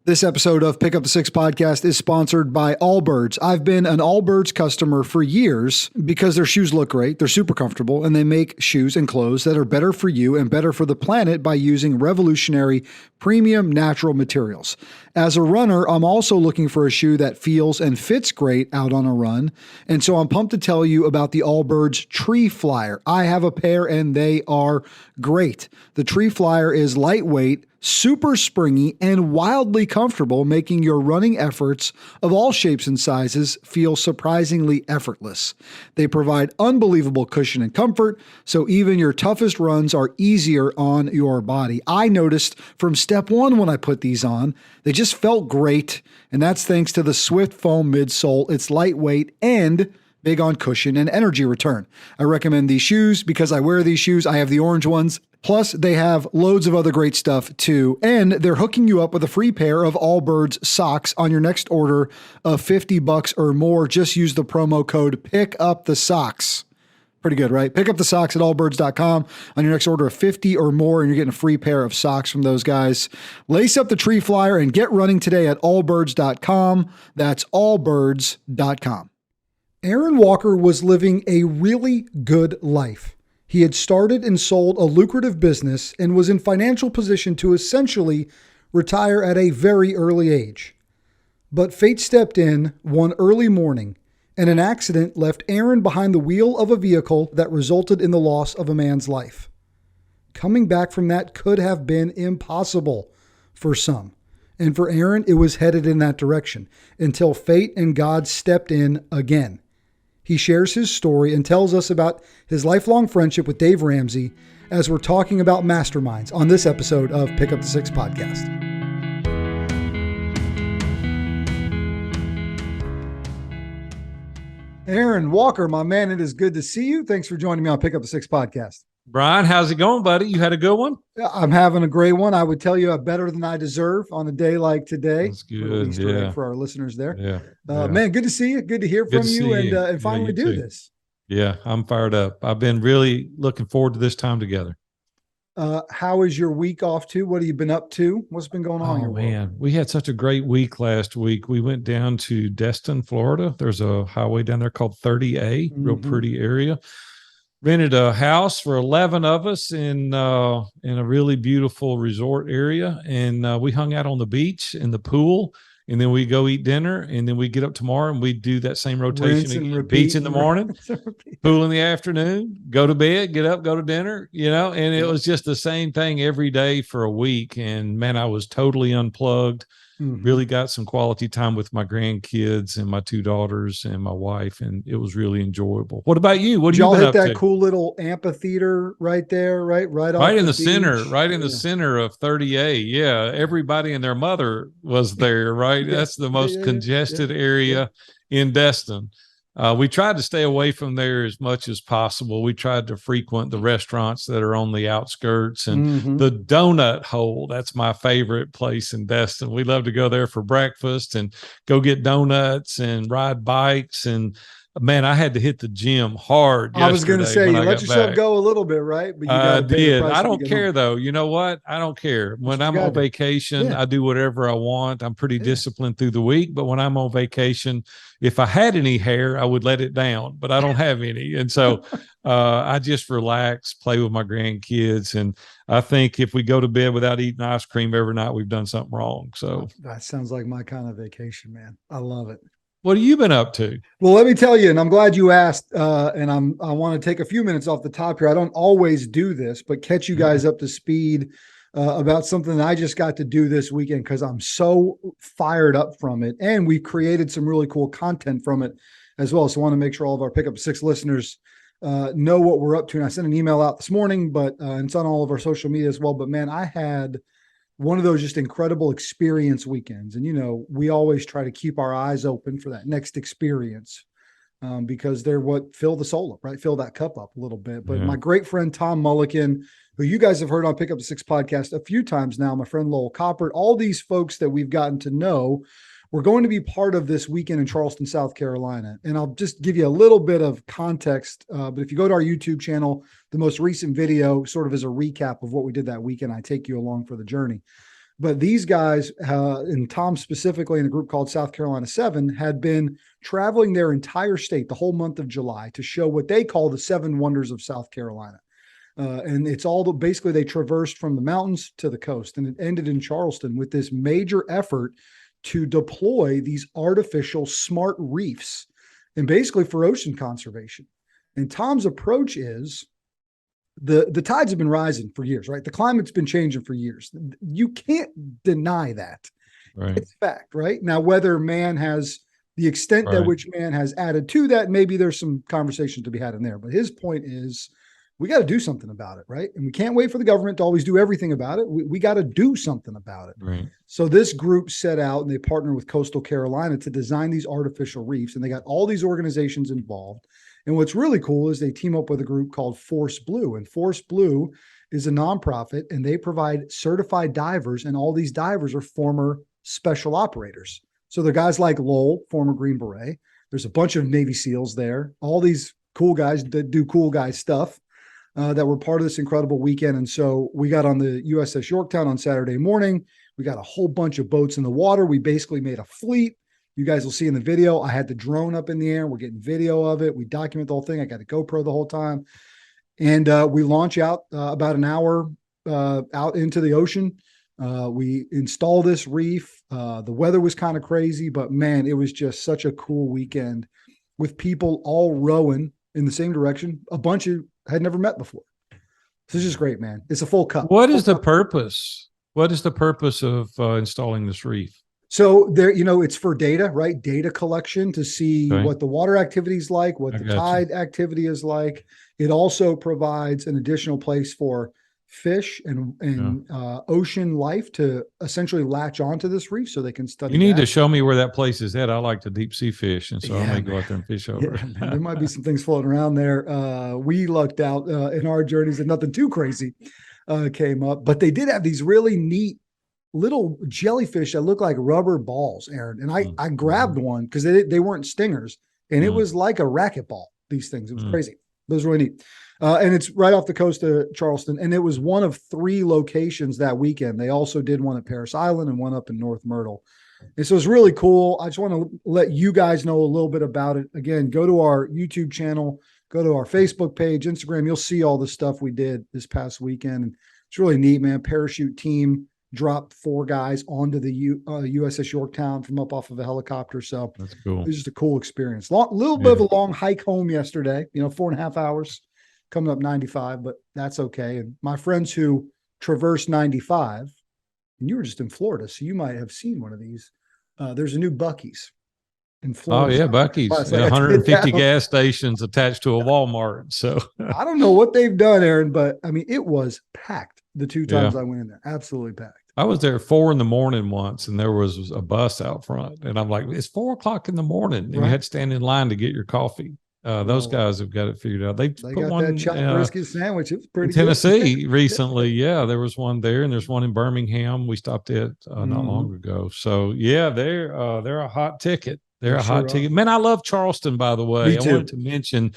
This episode of Pick Up the Six podcast is sponsored by Allbirds. I've been an Allbirds customer for years because their shoes look great, they're super comfortable, and they make shoes and clothes that are better for you and better for the planet by using revolutionary premium natural materials. As a runner, I'm also looking for a shoe that feels and fits great out on a run, and so I'm pumped to tell you about the Allbirds Tree Flyer. I have a pair and they are great. The Tree Flyer is lightweight, super springy, and wildly comfortable, making your running efforts of all shapes and sizes feel surprisingly effortless. They provide unbelievable cushion and comfort, so even your toughest runs are easier on your body. I noticed from step one when I put these on, they just felt great, and that's thanks to the Swift Foam midsole. It's lightweight and big on cushion and energy return. I recommend these shoes because I wear these shoes. I have the orange ones. Plus, they have loads of other great stuff too. And they're hooking you up with a free pair of Allbirds socks on your next order of $50 or more. Just use the promo code PICKUPTHESOCKS. Pretty good, right? Pick up the socks at allbirds.com on your next order of 50 or more, and you're getting a free pair of socks from those guys. Lace up the Tree Flyer and get running today at allbirds.com. That's allbirds.com. Aaron Walker was living a really good life. He had started and sold a lucrative business and was in financial position to essentially retire at a very early age. But fate stepped in one early morning, and an accident left Aaron behind the wheel of a vehicle that resulted in the loss of a man's life. Coming back from that could have been impossible for some. And for Aaron, it was headed in that direction until fate and God stepped in again. He shares his story and tells us about his lifelong friendship with Dave Ramsey as we're talking about Masterminds on this episode of Pick Up the Six podcast. Aaron Walker, my man, it is good to see you. Thanks for joining me on Pick Up the Six podcast. Brian, how's it going, buddy? You had a good one? I'm having a great one. I would tell you better than I deserve on a day like today. That's good. Yeah. For our listeners there. Yeah. Man, good to see you. Good to hear from you and finally do this. Yeah, I'm fired up. I've been really looking forward to this time together. How is your week off to? What have you been up to? What's been going on? Oh, man. We had such a great week last week. We went down to Destin, Florida. There's a highway down there called 30A, real pretty area. Rented a house for 11 of us in a really beautiful resort area. And we hung out on the beach in the pool. And then we go eat dinner. And then we get up tomorrow and we do that same rotation again. Beach in the morning, pool in the afternoon, go to bed, get up, go to dinner, and it was just the same thing every day for a week. And man, I was totally unplugged. Really got some quality time with my grandkids and my two daughters and my wife, and it was really enjoyable. What about you? What did y'all hit that cool little amphitheater right there, right in the center, in the center of 30A. Yeah, everybody and their mother was there, right? That's the most congested area in Destin. We tried to stay away from there as much as possible. We tried to frequent the restaurants that are on the outskirts and the donut hole. That's my favorite place in Destin. We love to go there for breakfast and go get donuts and ride bikes. And man, I had to hit the gym hard. I was going to say, you let yourself go a little bit, right? But I did. I don't care though. You know what? I don't care. When I'm on vacation, I do whatever I want. I'm pretty disciplined through the week, but when I'm on vacation, if I had any hair, I would let it down, but I don't have any. And so I just relax, play with my grandkids. And I think if we go to bed without eating ice cream every night, we've done something wrong. So that sounds like my kind of vacation, man. I love it. What have you been up to? Well, let me tell you, and I'm glad you asked, and I want to take a few minutes off the top here. I don't always do this, but catch you guys up to speed about something that I just got to do this weekend because I'm so fired up from it. And we've created some really cool content from it as well. So I want to make sure all of our Pick Up Six listeners know what we're up to. And I sent an email out this morning, but it's on all of our social media as well. But man, I had one of those just incredible experience weekends. And, we always try to keep our eyes open for that next experience because they're what fill the soul up, right? Fill that cup up a little bit. But my great friend, Tom Mulliken, who you guys have heard on Pick Up the Six podcast a few times now, my friend Lowell Coppert, all these folks that we've gotten to know, we're going to be part of this weekend in Charleston, South Carolina. And I'll just give you a little bit of context. But if you go to our YouTube channel, the most recent video sort of is a recap of what we did that weekend. I take you along for the journey. But these guys, and Tom specifically in a group called South Carolina 7, had been traveling their entire state the whole month of July to show what they call the 7 wonders of South Carolina. And it's all basically they traversed from the mountains to the coast, and it ended in Charleston with this major effort to deploy these artificial smart reefs and basically for ocean conservation. And Tom's approach is the tides have been rising for years, right? The climate's been changing for years. You can't deny that. Right. It's fact, right? Now, whether man has the extent that which man has added to that, maybe there's some conversation to be had in there. But his point is we got to do something about it, right? And we can't wait for the government to always do everything about it. We got to do something about it. Right. So this group set out and they partnered with Coastal Carolina to design these artificial reefs, and they got all these organizations involved. And what's really cool is they team up with a group called Force Blue, and Force Blue is a nonprofit, and they provide certified divers, and all these divers are former special operators. So they're guys like Lowell, former Green Beret. There's a bunch of Navy SEALs there, all these cool guys that do cool guy stuff. That were part of this incredible weekend. And so we got on the USS Yorktown on Saturday morning. We got a whole bunch of boats in the water. We basically made a fleet. You guys will see in the video, I had the drone up in the air. We're getting video of it. We document the whole thing. I got a GoPro the whole time. And we launch out about an hour out into the ocean. We install this reef. The weather was kind of crazy, but man, it was just such a cool weekend with people all rowing in the same direction. A bunch of had never met before. This is just great, man. It's a full cup. What is the purpose? What is the purpose of installing this reef? So there, it's for data, right? Data collection to see what the water activity is like, what the tide activity is like. It also provides an additional place for fish and ocean life to essentially latch onto this reef so they can study. You need to show me where that place is at. I like to deep sea fish, and so I may go out there and fish over. Yeah, there might be some things floating around there. We lucked out in our journeys and nothing too crazy came up, but they did have these really neat little jellyfish that look like rubber balls, Aaron. And I grabbed one because they weren't stingers, and it was like a racquetball. These things, it was crazy. It was really neat. And it's right off the coast of Charleston. And it was one of 3 locations that weekend. They also did one at Paris Island and one up in North Myrtle. And so it's really cool. I just want to let you guys know a little bit about it. Again, go to our YouTube channel, go to our Facebook page, Instagram. You'll see all the stuff we did this past weekend. And it's really neat, man. Parachute team dropped 4 guys onto the USS Yorktown from up off of a helicopter. So that's cool. It was just a cool experience. Little bit of a long hike home yesterday, 4.5 hours. Coming up 95, but that's okay. And my friends who traverse 95, and you were just in Florida, so you might have seen one of these. There's a new Buc-ee's in Florida. Oh yeah, Buc-ee's. 150 gas stations attached to a Walmart. So I don't know what they've done, Aaron, but I mean, it was packed the 2 times I went in there. Absolutely packed. I was there at 4 a.m. once, and there was a bus out front, and I'm like, it's 4 o'clock in the morning, and you had to stand in line to get your coffee. Those guys have got it figured out. They put got one that chopped brisket sandwich. It was pretty in Tennessee recently. Yeah, there was one there, and there's one in Birmingham. We stopped at not long ago. So yeah, they're a hot ticket. They're a hot ticket. Man, I love Charleston, by the way. I wanted to mention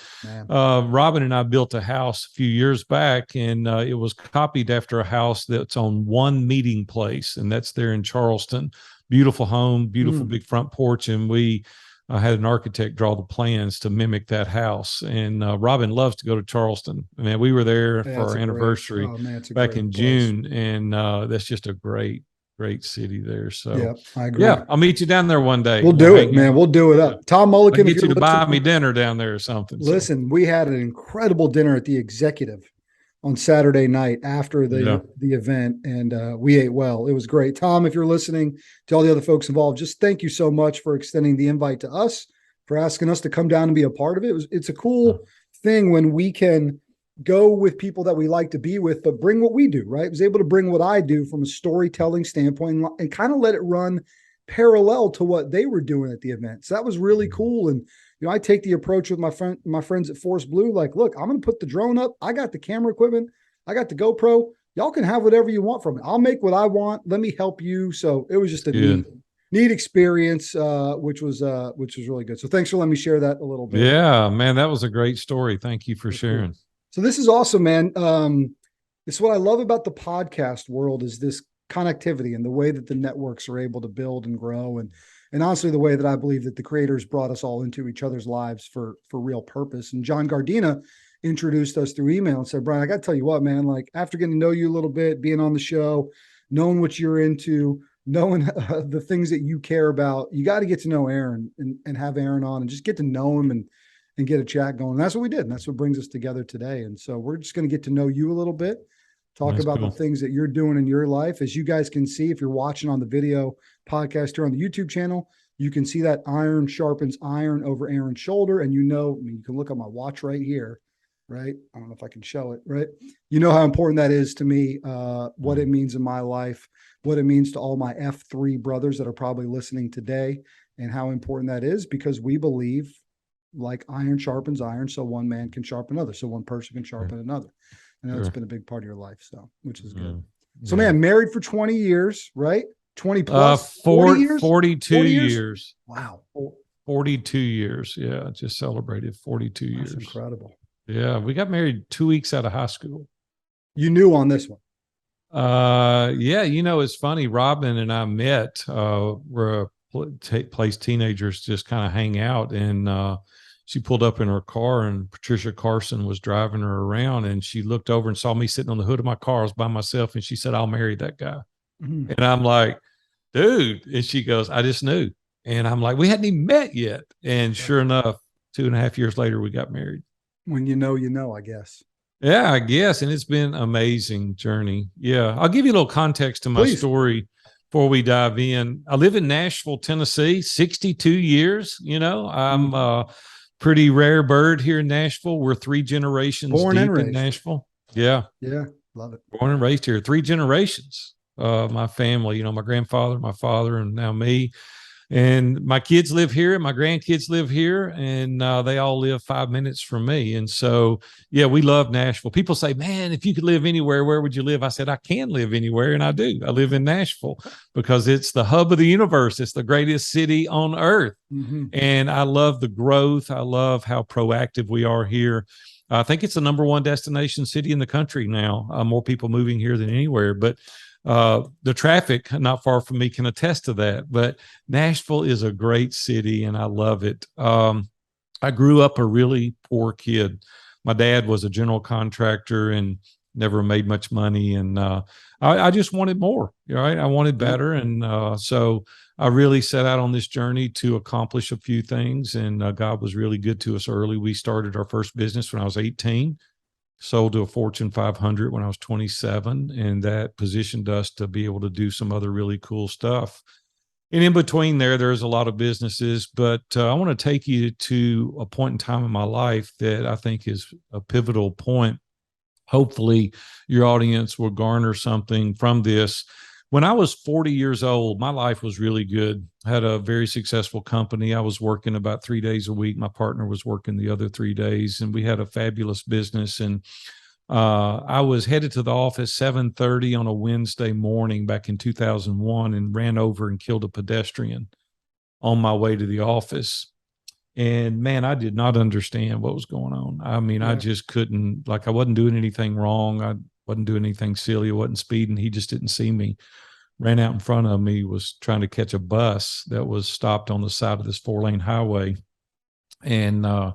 Robin and I built a house a few years back, and it was copied after a house that's on one meeting place, and that's there in Charleston. Beautiful home, beautiful big front porch, and we had an architect draw the plans to mimic that house. And Robin loves to go to Charleston. Man, we were there for our anniversary back in June, and that's just a great city there. So yeah, I agree. Yeah, I'll meet you down there one day. We'll do it, man. We'll do it up. Tom Mulligan, get you to buy me dinner down there or something. Listen, we had an incredible dinner at the Executive on Saturday night after the event, and we ate well. It was great. Tom, if you're listening, to all the other folks involved, just thank you so much for extending the invite to us, for asking us to come down and be a part of it. It's a cool thing when we can go with people that we like to be with, but bring what we do, right? I was able to bring what I do from a storytelling standpoint and kind of let it run parallel to what they were doing at the event. So that was really cool. And I take the approach with my friends at Force Blue, like, look, I'm going to put the drone up. I got the camera equipment. I got the GoPro. Y'all can have whatever you want from it. I'll make what I want. Let me help you. So it was just a neat experience, which was really good. So thanks for letting me share that a little bit. Yeah, man, that was a great story. Thank you for sharing. So this is awesome, man. It's what I love about the podcast world is this connectivity and the way that the networks are able to build and grow. And honestly, the way that I believe that the creators brought us all into each other's lives for real purpose. And John Gardina introduced us through email and said, Brian, I got to tell you what, man, like after getting to know you a little bit, being on the show, knowing what you're into, knowing the things that you care about, you got to get to know Aaron and have Aaron on and just get to know him and get a chat going. And that's what we did. And that's what brings us together today. And so we're just going to get to know you a little bit, talk about the things that you're doing in your life. As you guys can see, if you're watching on the video podcast here on the YouTube channel, you can see that iron sharpens iron over Aaron's shoulder. And you can look at my watch right here, right? I don't know if I can show it, right? You know how important that is to me, what it means in my life, what it means to all my F3 brothers that are probably listening today, and how important that is, because we believe like iron sharpens iron, so one man can sharpen another, so one person can sharpen another. I know it's been a big part of your life, so which is good. So, man, married for 20 years, right? 20 plus, 40 years? 42 years. Wow. 42 years. Yeah, just celebrated 42 years. That's incredible. Yeah, we got married 2 weeks out of high school. You knew on this one? Yeah, it's funny. Robin and I met. We're a place teenagers just kind of hang out, and she pulled up in her car, and Patricia Carson was driving her around, and she looked over and saw me sitting on the hood of my car. I was by myself, and she said, "I'll marry that guy." Mm-hmm. And I'm like, "Dude," and she goes, "I just knew." And I'm like, "We hadn't even met yet." And sure enough, 2.5 years later, we got married. When you know, I guess. Yeah, I guess. And it's been an amazing journey. Yeah. I'll give you a little context to my story before we dive in. I live in Nashville, Tennessee, 62 years. I'm a pretty rare bird here in Nashville. We're 3 generations born deep and raised in Nashville. Yeah. Yeah. Love it. Born and raised here, 3 generations. My family, my grandfather, my father, and now me. And my kids live here and my grandkids live here, and they all live 5 minutes from me. And so, yeah, we love Nashville. People say, "Man, if you could live anywhere, where would you live?" I said, "I can live anywhere." And I do. I live in Nashville because it's the hub of the universe. It's the greatest city on earth. Mm-hmm. And I love the growth. I love how proactive we are here. I think it's the #1 destination city in the country now. More people moving here than anywhere. But the traffic not far from me can attest to that. But Nashville is a great city, and I love it. I grew up a really poor kid. My dad was a general contractor and never made much money, and I just wanted more. Right? I wanted better, and so I really set out on this journey to accomplish a few things. And God was really good to us early. We started our first business when I was 18. Sold to a Fortune 500 when I was 27, and that positioned us to be able to do some other really cool stuff. And in between there's a lot of businesses, but I want to take you to a point in time in my life that I think is a pivotal point. Hopefully your audience will garner something from this. When I was 40 years old, my life was really good. I had a very successful company. I was working about 3 days a week. My partner was working the other 3 days, and we had a fabulous business. And I was headed to the office 7:30 on a Wednesday morning back in 2001 and ran over and killed a pedestrian on my way to the office. And man, I did not understand what was going on. I mean, I just couldn't, I wasn't doing anything wrong. I wasn't doing anything silly. I wasn't speeding. He just didn't see me. Ran out in front of me, was trying to catch a bus that was stopped on the side of this 4-lane highway. And that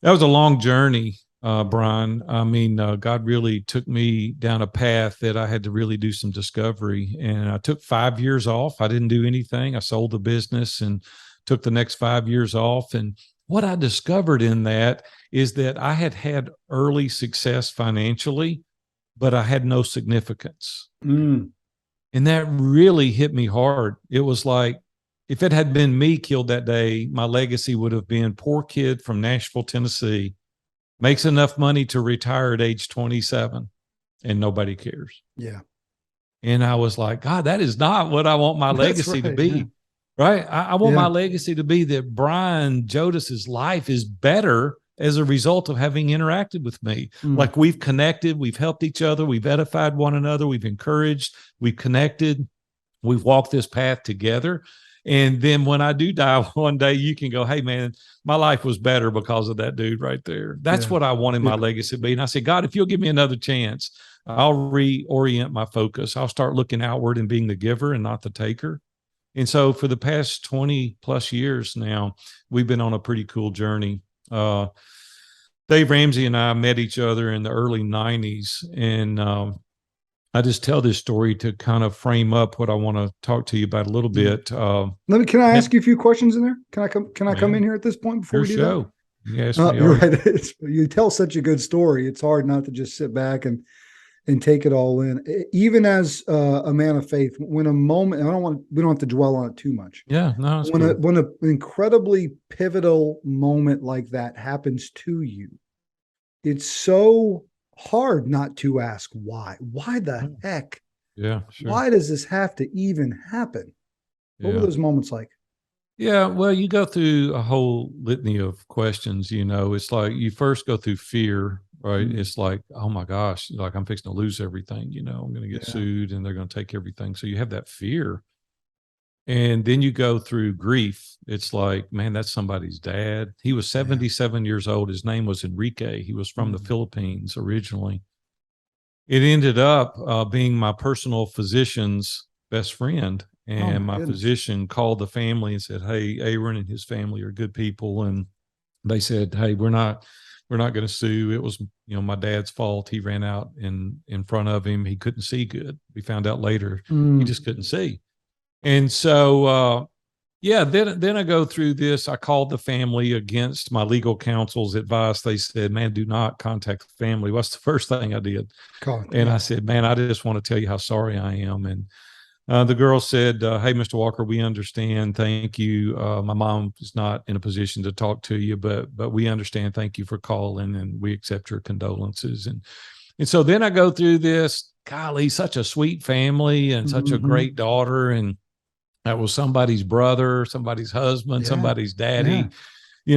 was a long journey, Brian. I mean, God really took me down a path that I had to really do some discovery. And I took 5 years off. I didn't do anything. I sold the business and took the next 5 years off. And what I discovered in that is that I had had early success financially, but I had no significance. And that really hit me hard. It was like, if it had been me killed that day, my legacy would have been poor kid from Nashville, Tennessee, makes enough money to retire at age 27, and nobody cares. Yeah. And I was like, God, that is not what I want my legacy to be. Yeah. Right? I want my legacy to be that Brian Jodas's life is better as a result of having interacted with me. Like, we've connected, we've helped each other, we've edified one another, we've encouraged, we've connected, we've walked this path together. And then when I do die one day, you can go, hey, man, my life was better because of that dude right there. That's what I wanted my legacy to be. And I said, God, if you'll give me another chance, I'll reorient my focus. I'll start looking outward and being the giver and not the taker. And so for the past 20 plus years now, we've been on a pretty cool journey. Dave Ramsey and I met each other in the early 90s. And I just tell this story to kind of frame up what I want to talk to you about a little bit. Can I ask you a few questions in there? Can I come in here at this point before we do that? Yes, you're right. You tell such a good story. It's hard not to just sit back and take it all in. Even as a man of faith, when a moment, we don't have to dwell on it too much. Yeah, no. When an incredibly pivotal moment like that happens to you, it's so hard not to ask why. Why the heck? Yeah, sure. Why does this have to even happen? What were those moments like? Yeah, well, you go through a whole litany of questions. It's like you first go through fear, right? Mm-hmm. It's like, oh my gosh, like I'm fixing to lose everything. I'm going to get sued and they're going to take everything. So you have that fear. And then you go through grief. It's like, man, that's somebody's dad. He was 77 years old. His name was Enrique. He was from the Philippines originally. It ended up being my personal physician's best friend. And my physician called the family and said, hey, Aaron and his family are good people. And they said, hey, we're not going to sue. It was, my dad's fault. He ran out in front of him. He couldn't see good. We found out later he just couldn't see. And so, then I go through this. I called the family against my legal counsel's advice. They said, man, do not contact the family. What's the first thing I did? I said, man, I just want to tell you how sorry I am. And the girl said, hey, Mr. Walker, we understand. Thank you. My mom is not in a position to talk to you, but we understand. Thank you for calling, and we accept your condolences. And so then I go through this. Golly, such a sweet family and such a great daughter. And that was somebody's brother, somebody's husband, somebody's daddy.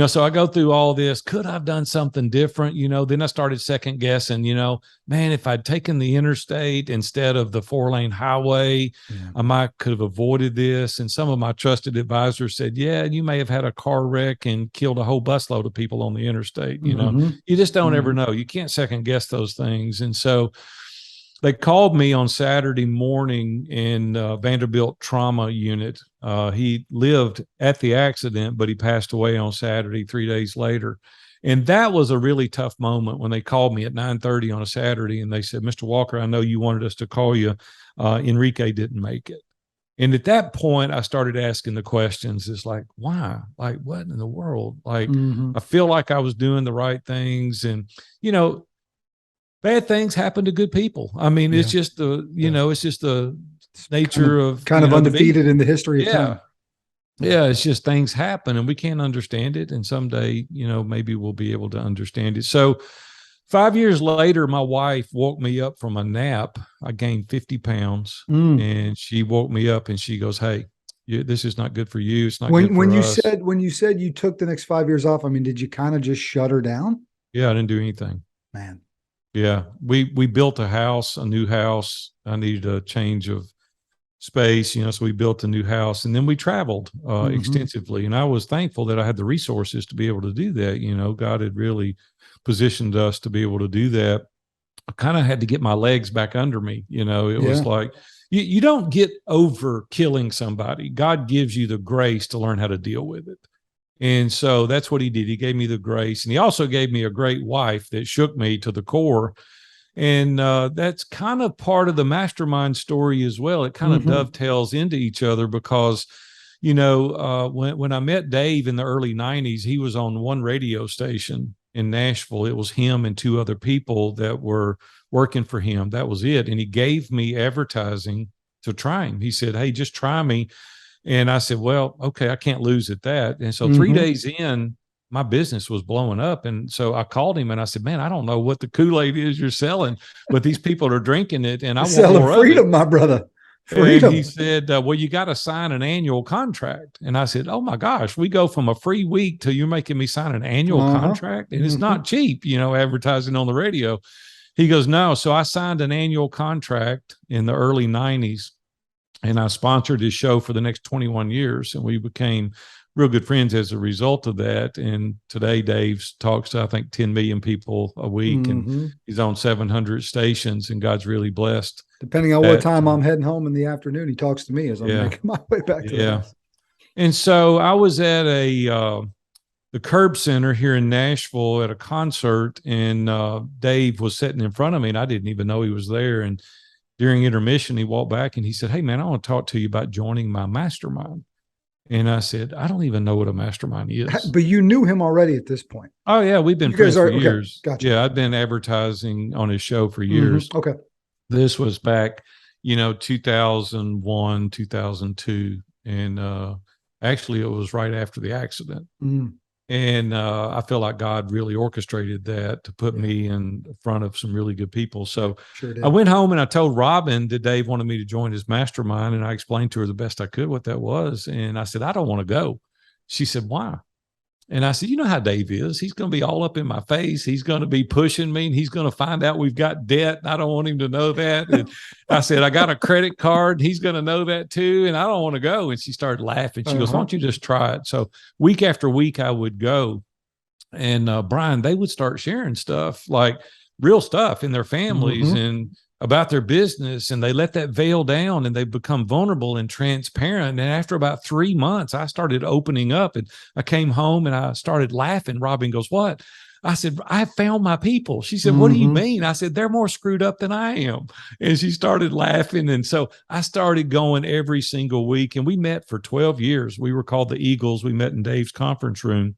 So I go through all this. Could I have done something different? Then I started second guessing, man, if I'd taken the interstate instead of the 4-lane highway, I could have avoided this. And some of my trusted advisors said, yeah, you may have had a car wreck and killed a whole busload of people on the interstate. You just don't ever know. You can't second guess those things. And so they called me on Saturday morning in Vanderbilt trauma unit. He lived at the accident, but he passed away on Saturday, 3 days later. And that was a really tough moment when they called me at 9:30 on a Saturday and they said, Mr. Walker, I know you wanted us to call you. Enrique didn't make it. And at that point, I started asking the questions. It's like, why? Like, what in the world? Like, I feel like I was doing the right things. And, bad things happen to good people. I mean, it's just it's just the nature of kind of undefeated in the history of time. Yeah, it's just things happen and we can't understand it. And someday, maybe we'll be able to understand it. So 5 years later, my wife woke me up from a nap. I gained 50 pounds and she woke me up and she goes, hey, this is not good for you. It's not good for us. When you said you took the next 5 years off, I mean, did you kind of just shut her down? Yeah, I didn't do anything. Man. Yeah, we built a new house. I needed a change of space, so we built a new house and then we traveled extensively. And I was thankful that I had the resources to be able to do that. God had really positioned us to be able to do that. I kind of had to get my legs back under me. It was like, you don't get over killing somebody. God gives you the grace to learn how to deal with it. And so that's what he did. He gave me the grace. And he also gave me a great wife that shook me to the core. And that's kind of part of the mastermind story as well. It kind of dovetails into each other because, when I met Dave in the early 90s, he was on one radio station in Nashville. It was him and two other people that were working for him. That was it. And he gave me advertising to try him. He said, hey, just try me. And I said, well, okay, I can't lose at that. And so 3 days in, my business was blowing up. And so I called him and I said, man, I don't know what the Kool-Aid is you're selling, but these people are drinking it and I want more freedom, of it. My brother. Freedom. And he said, well, you got to sign an annual contract. And I said, oh my gosh, we go from a free week to you're making me sign an annual contract. And it's not cheap, advertising on the radio. He goes, no. So I signed an annual contract in the early 90s. And I sponsored his show for the next 21 years. And we became real good friends as a result of that. And today Dave talks to, I think, 10 million people a week, and he's on 700 stations, and God's really blessed. Depending on what time I'm heading home in the afternoon, he talks to me as I'm making my way back to the house. And so I was at the Curb Center here in Nashville at a concert, and Dave was sitting in front of me, and I didn't even know he was there. And during intermission, he walked back and he said, "Hey man, I want to talk to you about joining my mastermind." And I said, "I don't even know what a mastermind is." But you knew him already at this point. Oh yeah. We've been friends for years. Gotcha. Yeah. I've been advertising on his show for years. Okay. This was back, 2001, 2002. And actually it was right after the accident. And I feel like God really orchestrated that to put me in front of some really good people. So I went home and I told Robin that Dave wanted me to join his mastermind. And I explained to her the best I could what that was. And I said, "I don't want to go." She said, "Why?" And I said, "You know how Dave is. He's going to be all up in my face. He's going to be pushing me, and he's going to find out we've got debt. And I don't want him to know that." And I said, "I got a credit card. He's going to know that too. And I don't want to go." And she started laughing. She goes, "Why don't you just try it?" So week after week I would go, and Brian, they would start sharing stuff, like real stuff in their families and about their business, and they let that veil down and they become vulnerable and transparent. And after about 3 months, I started opening up, and I came home and I started laughing. Robin goes, "What?" I said, "I found my people." She said, "What do you mean?" I said, "They're more screwed up than I am." And she started laughing. And so I started going every single week, and we met for 12 years. We were called the Eagles. We met in Dave's conference room.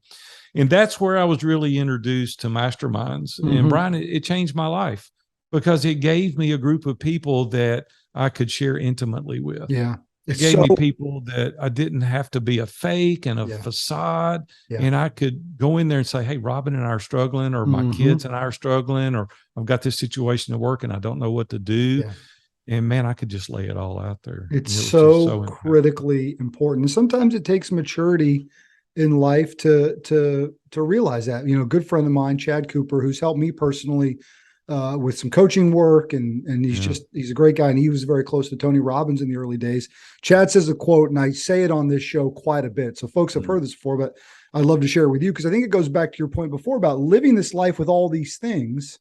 And that's where I was really introduced to masterminds. And Brian, it changed my life, because it gave me a group of people that I could share intimately with. Yeah. It gave me people that I didn't have to be a fake and a facade. And I could go in there and say, "Hey, Robin and I are struggling," or "My kids and I are struggling," or "I've got this situation at work and I don't know what to do." And man, I could just lay it all out there. It's so critically important. And sometimes it takes maturity in life to realize that. A good friend of mine, Chad Cooper, who's helped me personally with some coaching work, and he's a great guy, and he was very close to Tony Robbins in the early days. Chad says a quote, and I say it on this show quite a bit, so folks have heard this before, but I'd love to share it with you, because I think it goes back to your point before about living this life with all these things,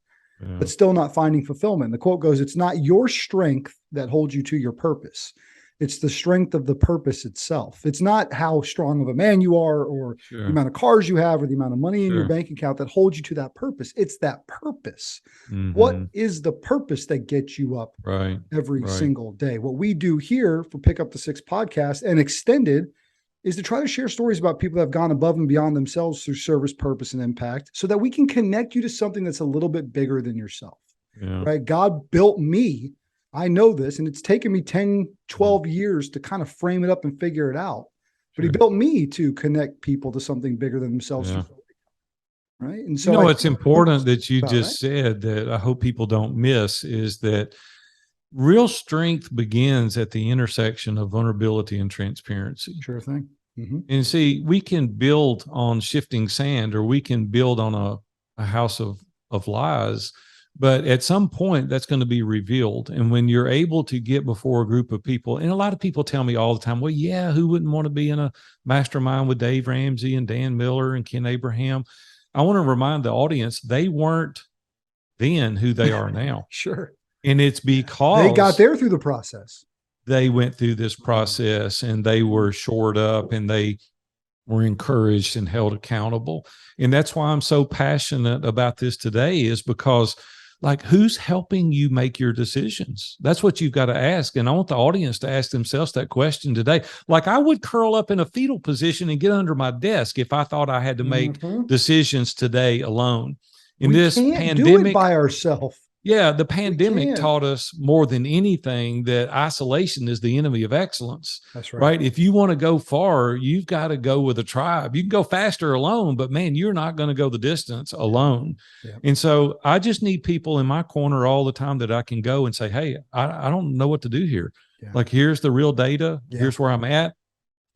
but still not finding fulfillment. The quote goes, "It's not your strength that holds you to your purpose. It's the strength of the purpose itself. It's not how strong of a man you are, or the amount of cars you have, or the amount of money in your bank account that holds you to that purpose. It's that purpose. What is the purpose that gets you up every single day?" What we do here for Pick Up the Six podcast and Extended is to try to share stories about people that have gone above and beyond themselves through service, purpose, and impact, so that we can connect you to something that's a little bit bigger than yourself. Right? God built me. I know this, and it's taken me 10, 12 years to kind of frame it up and figure it out. But he built me to connect people to something bigger than themselves. Right. And so it's important that you just said that I hope people don't miss, is that real strength begins at the intersection of vulnerability and transparency. Sure thing. And see, we can build on shifting sand, or we can build on a house of lies. But at some point, that's going to be revealed. And when you're able to get before a group of people, and a lot of people tell me all the time, "Well, yeah, who wouldn't want to be in a mastermind with Dave Ramsey and Dan Miller and Ken Abraham?" I want to remind the audience, they weren't then who they are now. And it's because they got there through the process. They went through this process, and they were shored up, and they were encouraged and held accountable. And that's why I'm so passionate about this today, is because, like, who's helping you make your decisions? That's what you've got to ask. And I want the audience to ask themselves that question today. Like, I would curl up in a fetal position and get under my desk if I thought I had to make decisions today alone. In this pandemic, do it by ourselves. Yeah, the pandemic taught us more than anything that isolation is the enemy of excellence. That's right. Right? If you want to go far, you've got to go with a tribe. You can go faster alone, but man, you're not going to go the distance alone. And so I just need people in my corner all the time that I can go and say, "Hey, I don't know what to do here. Like, here's the real data. Here's where I'm at."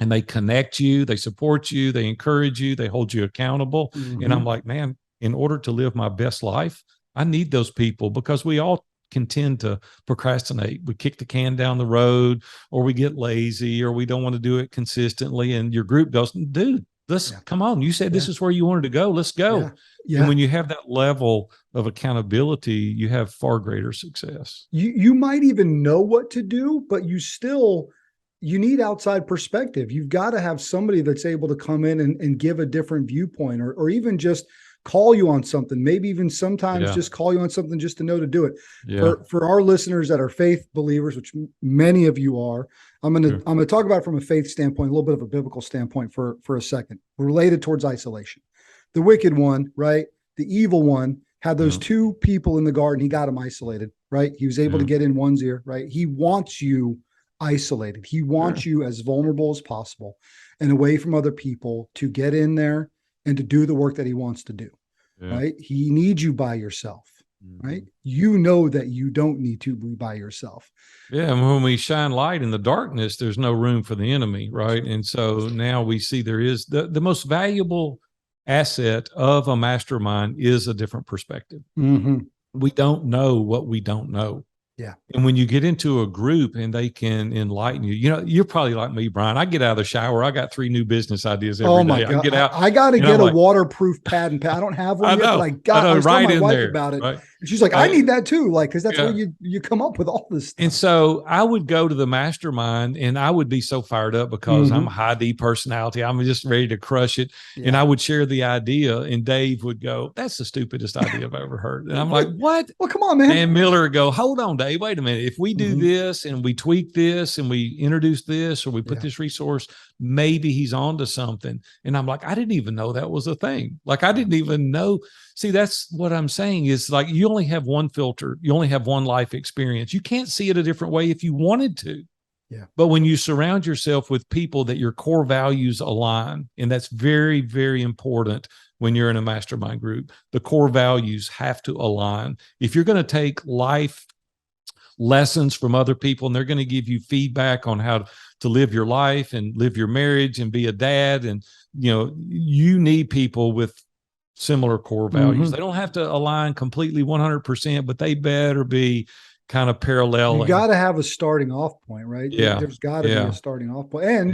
And they connect you, they support you, they encourage you, they hold you accountable. And I'm like, man, in order to live my best life, I need those people, because we all can tend to procrastinate. We kick the can down the road, or we get lazy, or we don't want to do it consistently. And your group goes, dude, let's come on. You said this is where you wanted to go. Let's go. Yeah. Yeah. And when you have that level of accountability, you have far greater success. You might even know what to do, but you need outside perspective. You've got to have somebody that's able to come in and give a different viewpoint, or even just call you on something, maybe even sometimes just call you on something just to know to do it. For our listeners that are faith believers, which many of you are, I'm going to talk about it from a faith standpoint, a little bit of a biblical standpoint for a second, related towards isolation. The wicked one, right? The evil one had those two people in the garden. He got them isolated, right? He was able to get in one's ear, right? He wants you isolated. He wants you as vulnerable as possible and away from other people to get in there and to do the work that he wants to do, right? He needs you by yourself, right? You know that you don't need to be by yourself. Yeah. And when we shine light in the darkness, there's no room for the enemy, right? And so now we see there is the most valuable asset of a mastermind is a different perspective. We don't know what we don't know. Yeah. And when you get into a group and they can enlighten you, you're probably like me, Brian. I get out of the shower. I got 3 new business ideas every day. God. I get out. I got to get a waterproof pad and pad. I don't have one yet, but I was telling my wife about it. Right? And she's like, I need that too. Like, cause that's where you come up with all this stuff. And so I would go to the mastermind and I would be so fired up because I'm a high D personality. I'm just ready to crush it. And I would share the idea and Dave would go, that's the stupidest idea I've ever heard. And I'm like, what? Well, come on, man. And Miller would go, hold on, Dave, wait a minute. If we do this and we tweak this and we introduce this, or we put this resource, maybe he's on to something. And I'm like, I didn't even know that was a thing. Like, I didn't even know. See, that's what I'm saying is, like, you only have one filter. You only have one life experience. You can't see it a different way if you wanted to. Yeah. But when you surround yourself with people that your core values align, and that's very, very important when you're in a mastermind group, the core values have to align. If you're going to take life lessons from other people and they're going to give you feedback on how to live your life and live your marriage and be a dad, and you need people with similar core values. They don't have to align completely 100%, but they better be kind of parallel. You got to have a starting off point, right? Yeah. There's got to be a starting off point. And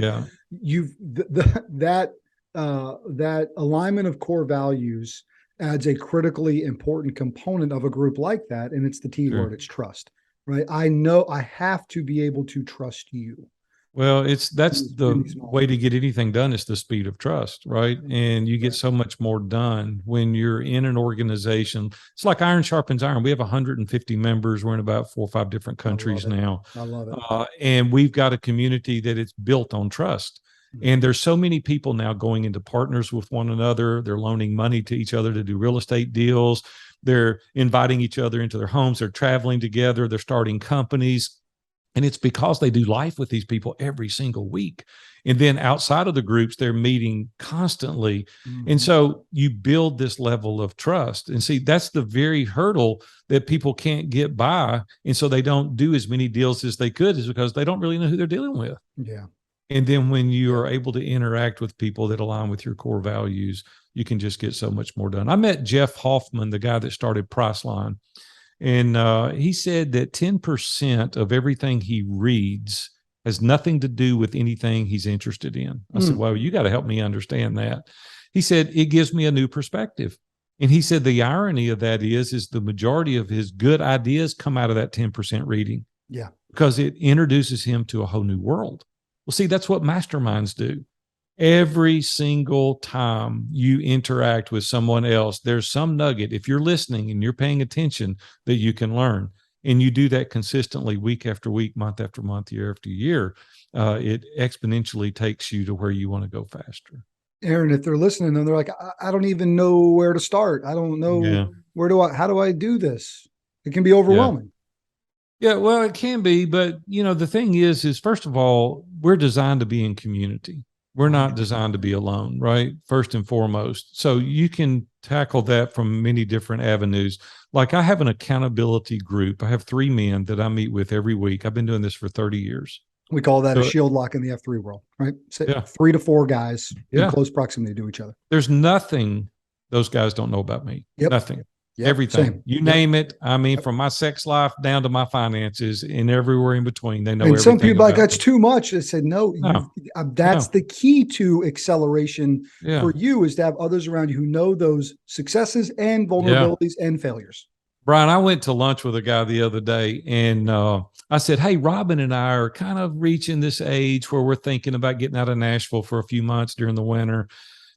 that alignment of core values adds a critically important component of a group like that. And it's the T word, it's trust, right? I know I have to be able to trust you. Well, that's the way to get anything done is the speed of trust, right? And you get so much more done when you're in an organization. It's like iron sharpens iron. We have 150 members. We're in about 4 or 5 different countries now. I love it. And we've got a community that it's built on trust. And there's so many people now going into partners with one another. They're loaning money to each other to do real estate deals. They're inviting each other into their homes. They're traveling together. They're starting companies. And it's because they do life with these people every single week. And then outside of the groups, they're meeting constantly. And so you build this level of trust. And see, that's the very hurdle that people can't get by. And so they don't do as many deals as they could, is because they don't really know who they're dealing with. Yeah. And then when you are able to interact with people that align with your core values, you can just get so much more done. I met Jeff Hoffman, the guy that started Priceline. And he said that 10% of everything he reads has nothing to do with anything he's interested in. I said, well, you got to help me understand that. He said, it gives me a new perspective. And he said, the irony of that is the majority of his good ideas come out of that 10% reading. Yeah. Because it introduces him to a whole new world. Well, see, that's what masterminds do. Every single time you interact with someone else, there's some nugget, if you're listening and you're paying attention, that you can learn. And you do that consistently, week after week, month after month, year after year. It exponentially takes you to where you want to go faster. Aaron, if they're listening and they're like, I don't even know where to start. I don't know how do I do this? It can be overwhelming. Yeah, well, it can be. But, the thing is first of all, we're designed to be in community. We're not designed to be alone, right? First and foremost. So you can tackle that from many different avenues. Like, I have an accountability group. I have 3 men that I meet with every week. I've been doing this for 30 years. We call that a shield lock in the F3 world, right? So 3 to 4 guys in close proximity to each other. There's nothing those guys don't know about me. Nothing. Yep, everything. same. You name it. I mean, from my sex life down to my finances and everywhere in between, they know And some everything people are like, about that's me. too much. I said, no, No, that's no. the key to acceleration Yeah. for you, is to have others around you who know those successes and vulnerabilities and failures. Brian, I went to lunch with a guy the other day, and I said, hey, Robin and I are kind of reaching this age where we're thinking about getting out of Nashville for a few months during the winter,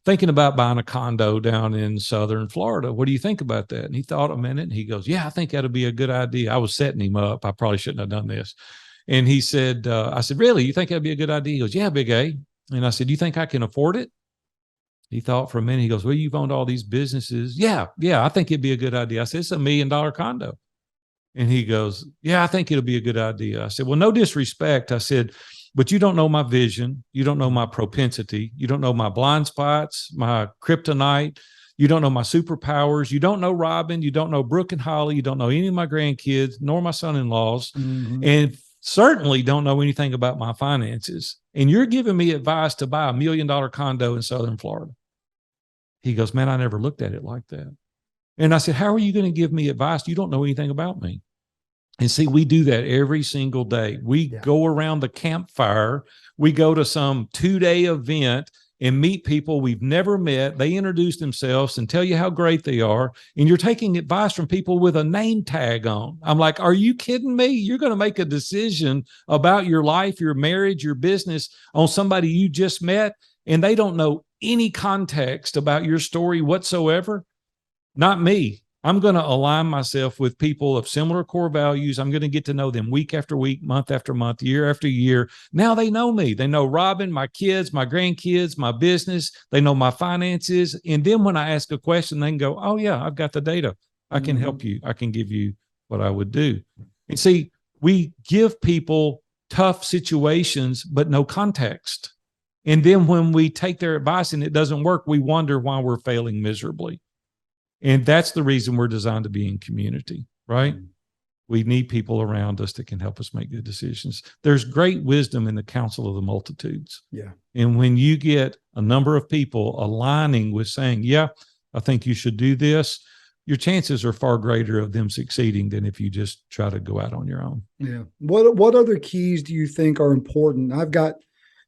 thinking about buying a condo down in southern Florida. What do you think about that? And he thought a minute, and he goes, yeah, I think that'll be a good idea. I was setting him up. I probably shouldn't have done this. And he said, I said, really? You think that'd be a good idea? He goes, yeah, Big A. And I said, you think I can afford it? He thought for a minute. He goes, well, you've owned all these businesses. Yeah, I think it'd be a good idea. I said, it's $1 million condo. And he goes, yeah, I think it'll be a good idea. I said, well, no disrespect. I said, but you don't know my vision. You don't know my propensity. You don't know my blind spots, my kryptonite. You don't know my superpowers. You don't know Robin. You don't know Brooke and Holly. You don't know any of my grandkids, nor my son-in-laws. Mm-hmm. And certainly don't know anything about my finances. And you're giving me advice to buy $1 million condo in southern Florida. He goes, man, I never looked at it like that. And I said, how are you going to give me advice? You don't know anything about me. And see, we do that every single day. We go around the campfire. We go to some 2-day event and meet people we've never met. They introduce themselves and tell you how great they are. And you're taking advice from people with a name tag on. I'm like, are you kidding me? You're going to make a decision about your life, your marriage, your business on somebody you just met, and they don't know any context about your story whatsoever? Not me. I'm going to align myself with people of similar core values. I'm going to get to know them week after week, month after month, year after year. Now they know me. They know Robin, my kids, my grandkids, my business. They know my finances. And then when I ask a question, they can go, oh, yeah, I've got the data. I can help you. I can give you what I would do. And see, we give people tough situations, but no context. And then when we take their advice and it doesn't work, we wonder why we're failing miserably. And that's the reason we're designed to be in community, right? Mm-hmm. We need people around us that can help us make good decisions. There's great wisdom in the counsel of the multitudes. Yeah. And when you get a number of people aligning with saying, yeah, I think you should do this, your chances are far greater of them succeeding than if you just try to go out on your own. Yeah. What other keys do you think are important? I've got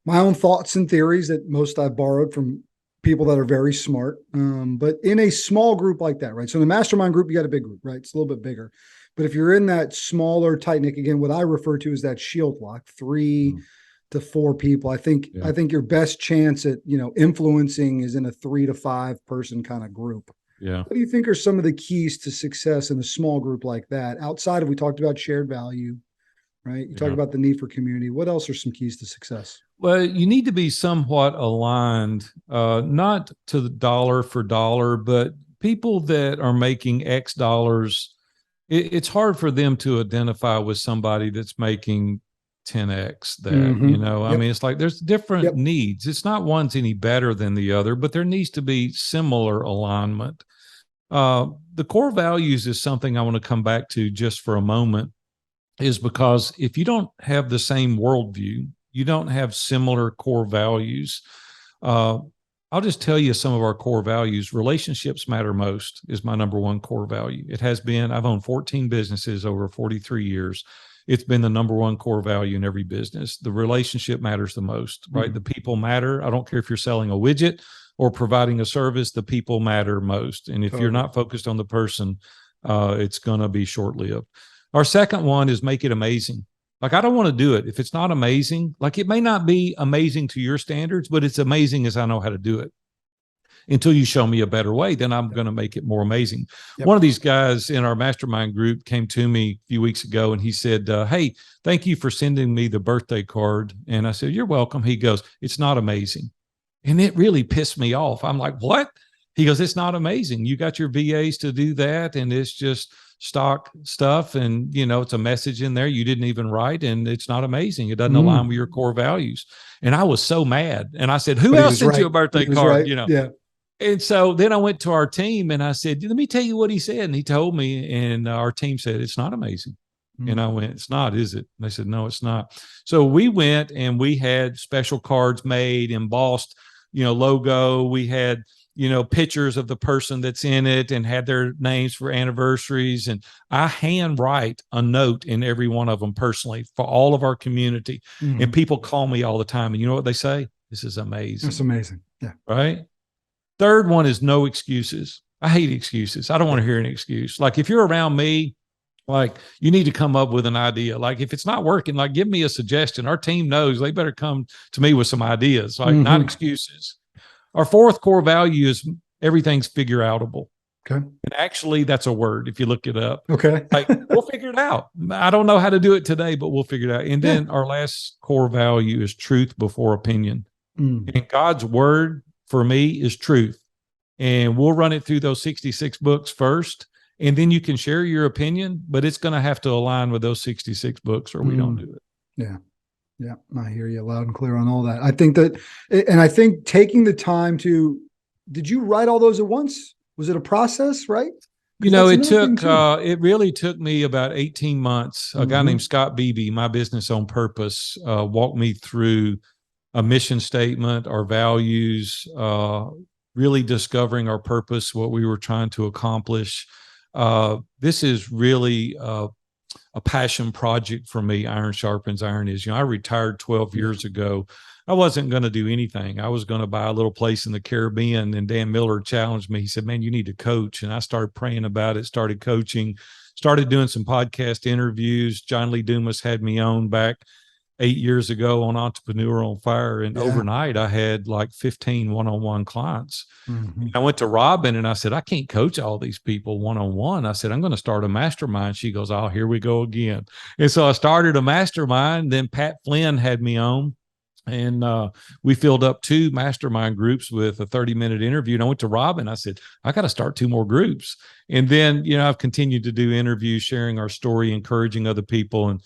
my own thoughts and theories that most I've borrowed from people that are very smart. But in a small group like that, right? So in the mastermind group, you got a big group, right? It's a little bit bigger. But if you're in that smaller, tight knit, again, what I refer to as that shield lock, 3 to 4 people, I think your best chance at, influencing is in a 3 to 5 person kind of group. Yeah. What do you think are some of the keys to success in a small group like that? Outside of, we talked about shared value, right? You talk about the need for community. What else are some keys to success? Well, you need to be somewhat aligned, not to the dollar for dollar, but people that are making X dollars, it's hard for them to identify with somebody that's making 10X that, I mean, it's like there's different needs. It's not one's any better than the other, but there needs to be similar alignment. The core values is something I want to come back to just for a moment, is because if you don't have the same worldview, you don't have similar core values. I'll just tell you some of our core values. Relationships matter most is my number one core value. It has been. I've owned 14 businesses over 43 years. It's been the number one core value in every business. The relationship matters the most, right? Mm-hmm. The people matter. I don't care if you're selling a widget or providing a service, the people matter most. And if you're not focused on the person, it's going to be short-lived. Our second one is make it amazing. Like, I don't want to do it if it's not amazing. Like, it may not be amazing to your standards, but it's amazing as I know how to do it. Until you show me a better way, then I'm going to make it more amazing. One of these guys in our mastermind group came to me a few weeks ago and he said, hey, thank you for sending me the birthday card. And I said, you're welcome. He goes, it's not amazing. And it really pissed me off. I'm like, what? He goes, it's not amazing. You got your VAs to do that, and it's just stock stuff, and it's a message in there you didn't even write, and it's not amazing. It doesn't align with your core values. And I was so mad. And I said, who else sent you a birthday card? Yeah. And so then I went to our team and I said, let me tell you what he said. And he told me, and our team said, it's not amazing. And I went, it's not, is it? And they said, no, it's not. So we went and we had special cards made, embossed, logo. We had, pictures of the person that's in it and had their names for anniversaries. And I handwrite a note in every one of them personally for all of our community. Mm-hmm. And people call me all the time. And you know what they say? This is amazing. That's amazing. Yeah. Right. Third one is no excuses. I hate excuses. I don't want to hear an excuse. Like if you're around me, like you need to come up with an idea. Like if it's not working, like give me a suggestion. Our team knows they better come to me with some ideas, like not excuses. Our fourth core value is everything's figure outable. Okay. And actually that's a word if you look it up. Okay. Like we'll figure it out. I don't know how to do it today, but we'll figure it out. And then our last core value is truth before opinion. And God's word for me is truth. And we'll run it through those 66 books first. And then you can share your opinion, but it's going to have to align with those 66 books or we don't do it. Yeah. Yeah. I hear you loud and clear on all that. I think taking the time did you write all those at once? Was it a process, right? It really took me about 18 months. A guy named Scott Beebe, My Business on Purpose, walked me through a mission statement, our values, really discovering our purpose, what we were trying to accomplish. This is really a passion project for me. Iron sharpens iron is, I retired 12 years ago. I wasn't going to do anything. I was going to buy a little place in the Caribbean, and Dan Miller challenged me. He said, man, you need to coach. And I started praying about it, started coaching, started doing some podcast interviews. John Lee Dumas had me on back 8 years ago on Entrepreneur on Fire. And overnight I had like 15 one-on-one clients. I went to Robin and I said, I can't coach all these people one-on-one. I said, I'm going to start a mastermind. She goes, oh, here we go again. And so I started a mastermind. Then Pat Flynn had me on. And we filled up 2 mastermind groups with a 30-minute interview. And I went to Robin. I said, I got to start 2 more groups. And then, I've continued to do interviews, sharing our story, encouraging other people. And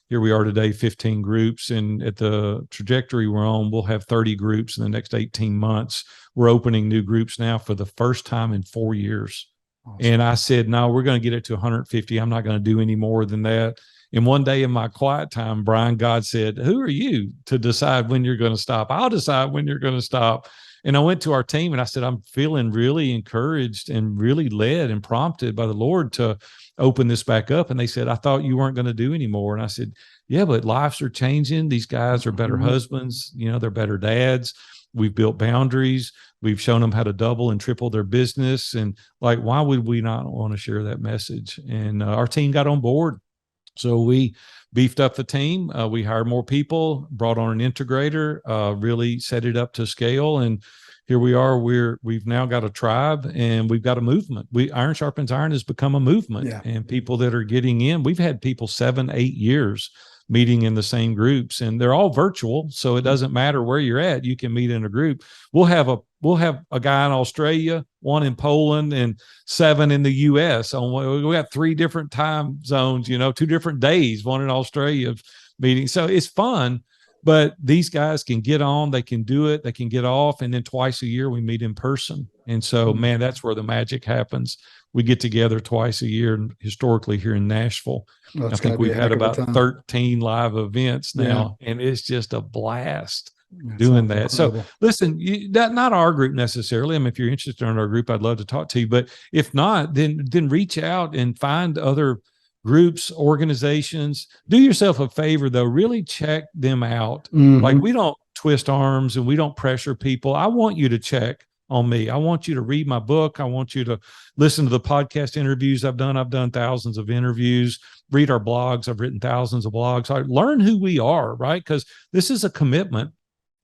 here we are today, 15 groups. And at the trajectory we're on, we'll have 30 groups in the next 18 months. We're opening new groups now for the first time in 4 years. Awesome. And I said, no, we're going to get it to 150. I'm not going to do any more than that. And one day in my quiet time, Brian, God said, who are you to decide when you're going to stop? I'll decide when you're going to stop. And I went to our team and I said, I'm feeling really encouraged and really led and prompted by the Lord to open this back up. And they said, I thought you weren't going to do anymore. And I said, yeah, but lives are changing. These guys are better husbands. They're better dads. We've built boundaries. We've shown them how to double and triple their business. And why would we not want to share that message? And our team got on board. So we beefed up the team. We hired more people, brought on an integrator, really set it up to scale. And here we are. We've now got a tribe and we've got a movement. Iron Sharpens Iron has become a movement, and people that are getting in. We've had people 7-8 years meeting in the same groups, and they're all virtual. So it doesn't matter where you're at. You can meet in a group. We'll have a guy in Australia, one in Poland, and 7 in the US. We got 3 different time zones, 2 different days, one in Australia meeting. So it's fun, but these guys can get on, they can do it, they can get off. And then twice a year we meet in person. And so, man, that's where the magic happens. We get together twice a year, historically here in Nashville. I think we've had about 13 live events now, and it's just a blast doing that. Incredible. So listen, not our group necessarily. I mean, if you're interested in our group, I'd love to talk to you. But if not, then reach out and find other groups, organizations. Do yourself a favor, though. Really check them out. Like, we don't twist arms and we don't pressure people. I want you to check on me. I want you to read my book. I want you to listen to the podcast interviews I've done. I've done thousands of interviews. Read our blogs. I've written thousands of blogs. I learn who we are, right? Because this is a commitment.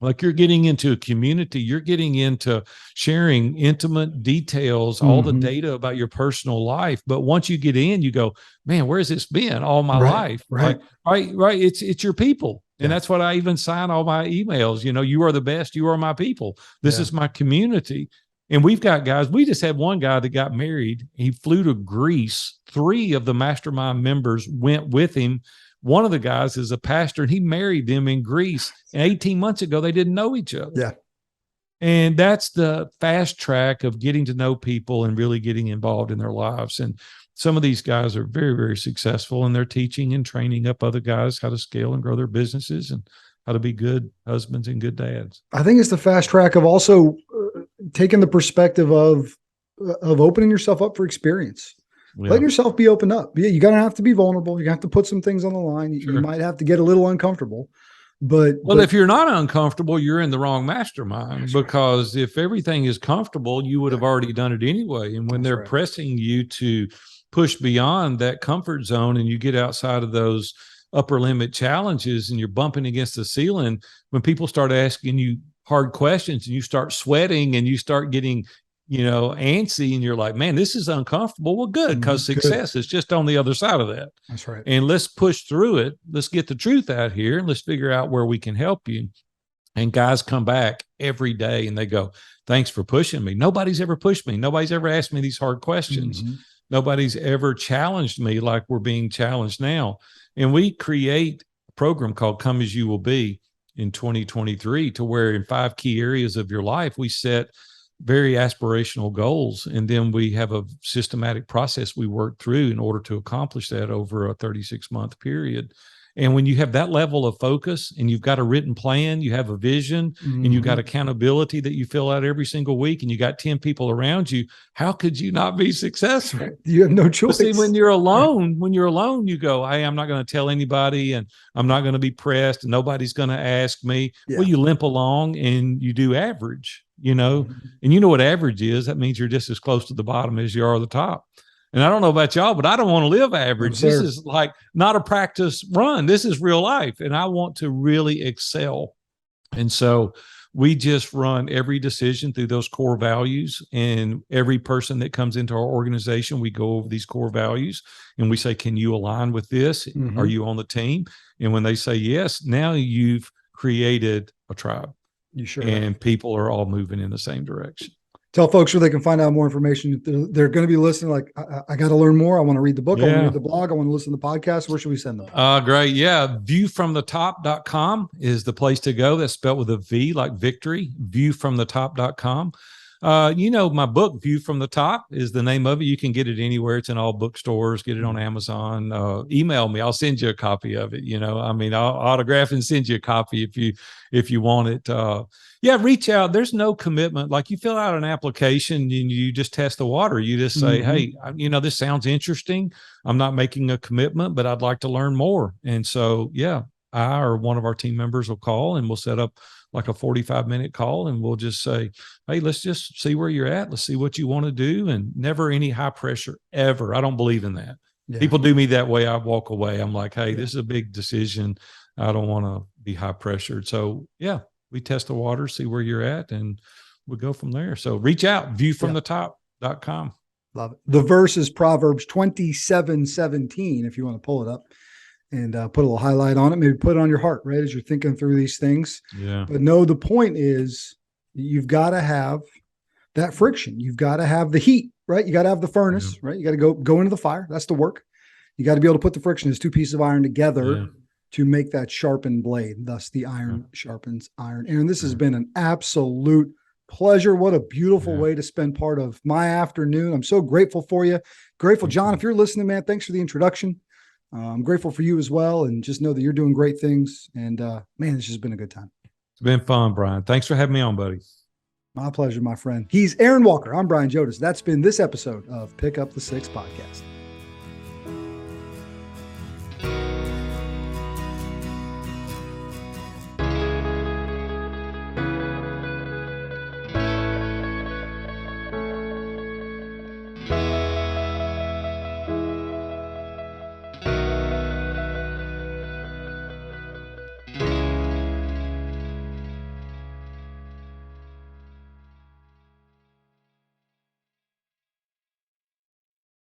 Like, you're getting into a community, you're getting into sharing intimate details, all the data about your personal life. But once you get in, you go, man, where's this been all my life? Right. Right. It's your people. And that's what I even sign all my emails. You are the best. You are my people. This is my community. And we've got guys. We just had one guy that got married. He flew to Greece. 3 of the mastermind members went with him. One of the guys is a pastor, and he married them in Greece. And 18 months ago, they didn't know each other. Yeah. And that's the fast track of getting to know people and really getting involved in their lives. And some of these guys are very, very successful, and they're teaching and training up other guys how to scale and grow their businesses and how to be good husbands and good dads. I think it's the fast track of also taking the perspective of opening yourself up for experience. Yeah. Letting yourself be opened up. Yeah, you're going to have to be vulnerable. You have to put some things on the line. Sure. You might have to get a little uncomfortable. But if you're not uncomfortable, you're in the wrong mastermind, because if everything is comfortable, you would have already done it anyway. And when they're pressing you to push beyond that comfort zone and you get outside of those upper limit challenges and you're bumping against the ceiling, when people start asking you hard questions and you start sweating and you start getting antsy, and you're like, man, this is uncomfortable. Well, good, because success is just on the other side of that. That's right. And let's push through it. Let's get the truth out here and let's figure out where we can help you. And guys come back every day and they go, thanks for pushing me. Nobody's ever pushed me. Nobody's ever asked me these hard questions. Nobody's ever challenged me like we're being challenged now. And we create a program called Come As You Will Be in 2023, to where in 5 key areas of your life, we set very aspirational goals. And then we have a systematic process we work through in order to accomplish that over a 36-month period. And when you have that level of focus and you've got a written plan, you have a vision, and you've got accountability that you fill out every single week, and you got 10 people around you, how could you not be successful? You have no choice. But see, when you're alone, you go, hey, I'm not going to tell anybody, and I'm not going to be pressed, and nobody's going to ask me. Well, you limp along and you do average, and you know what average is. That means you're just as close to the bottom as you are the top. And I don't know about y'all, but I don't want to live average. This is like not a practice run. This is real life. And I want to really excel. And so we just run every decision through those core values. And every person that comes into our organization, we go over these core values and we say, can you align with this? Are you on the team? And when they say yes, now you've created a tribe. You sure and have. People are all moving in the same direction. Tell folks where they can find out more information. They're going to be listening. Like, I got to learn more. I want to read the book. I want to read the blog. I want to listen to the podcast. Where should we send them? Great. Yeah. Viewfromthetop.com is the place to go. That's spelled with a V, like victory. Viewfromthetop.com. My book, View from the Top, is the name of it. You can get it anywhere. It's in all bookstores. Get it on Amazon. Email me. I'll send you a copy of it. I'll autograph and send you a copy if you want it. Reach out. There's no commitment. Like, you fill out an application and you just test the water. You just say, hey, this sounds interesting. I'm not making a commitment, but I'd like to learn more. And so, I or one of our team members will call and we'll set up like a 45-minute call, and we'll just say, hey, let's just see where you're at. Let's see what you want to do. And never any high pressure ever. I don't believe in that. People do me that way. I walk away. I'm like, hey, this is a big decision. I don't want to be high pressured. So we test the water, see where you're at, and we'll go from there. So reach out, viewfromthetop.com. Love it. The verse is Proverbs 27:17, if you want to pull it up and put a little highlight on it, maybe put it on your heart, right, as you're thinking through these things. Yeah. But no, the point is you've got to have that friction. You've got to have the heat, right? You got to have the furnace, right? You got to go into the fire. That's the work. You got to be able to put the friction as 2 pieces of iron together to make that sharpened blade. Thus, the iron sharpens iron. Aaron, this has been an absolute pleasure. What a beautiful way to spend part of my afternoon. I'm so grateful for you. Grateful, John, if you're listening, man, thanks for the introduction. I'm grateful for you as well. And just know that you're doing great things. And man, this has been a good time. It's been fun, Brian. Thanks for having me on, buddy. My pleasure, my friend. He's Aaron Walker. I'm Brian Jodas. That's been this episode of Pick Up the Six podcast.